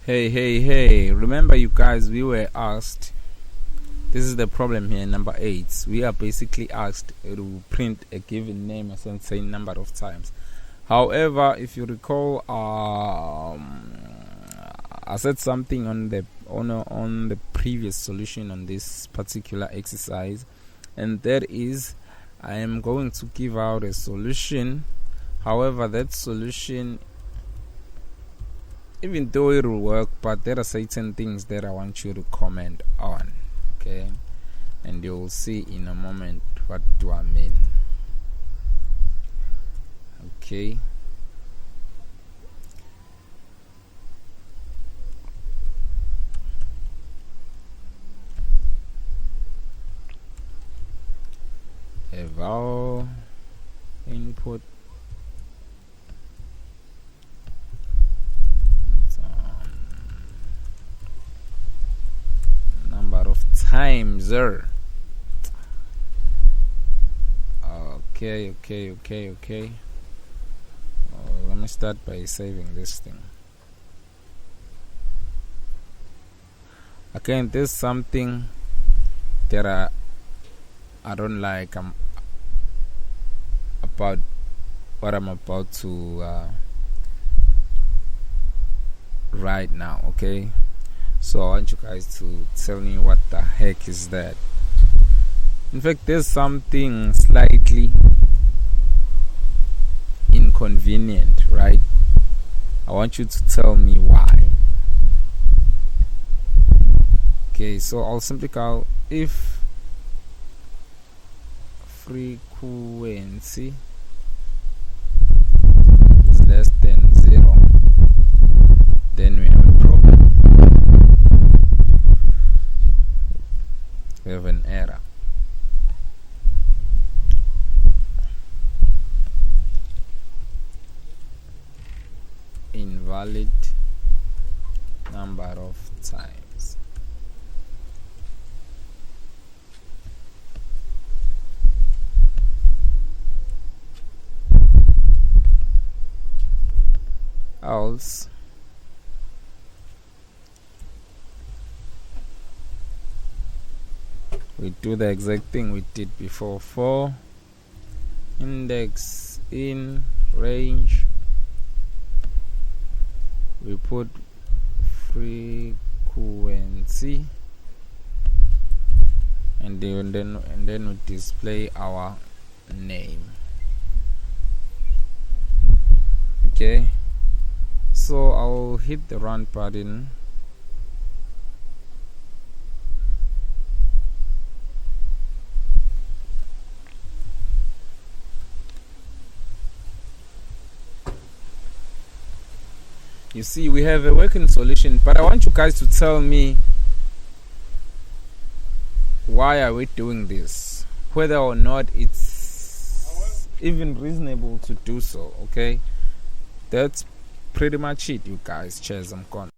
Hey, remember you guys, we were asked, this is the problem here, number 8. We are basically asked to print a given name a certain number of times. However, if you recall, I said something on the previous solution on this particular exercise, and that is I am going to give out a solution. However, that solution, even though it will work, but there are certain things that I want you to comment on, okay? And you'll see in a moment what do I mean. Okay. Eval input number of times. Okay. Let me start by saving this thing. Again, there's something that I don't like about what I'm about to write now, okay? So I want you guys to tell me what the heck is that. In fact, there's something slightly inconvenient, right? I want you to tell me why. Okay, so I'll simply call if frequency is less than 0, then we have a problem. We have an error. Invalid number of times. Else we do the exact thing we did before. For index in range, we put frequency, and then we display our name. Okay, so I'll hit the run button. You see, we have a working solution, but I want you guys to tell me, why are we doing this, whether or not it's even reasonable to do so. Okay, that's pretty much it, you guys. Cheers, I'm gone.